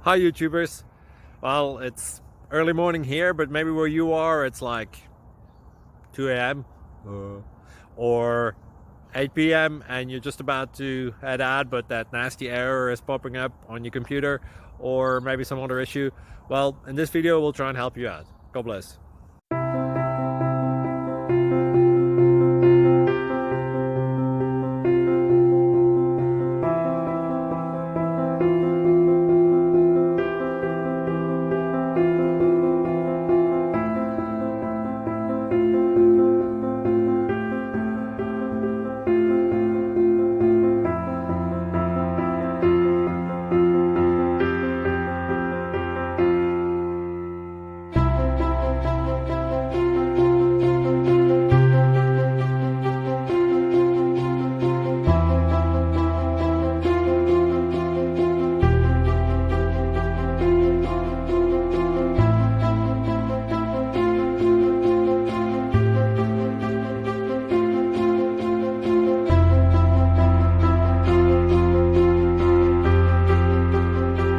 Hi YouTubers. Well, it's early morning here, but maybe where you are it's like 2 a.m. Or 8 p.m. and you're just about to head out, but that nasty error is popping up on your computer, or maybe some other issue. Well, in this video we'll try and help you out. God bless.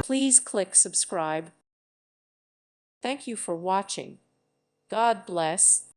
Please click subscribe. Thank you for watching. God bless.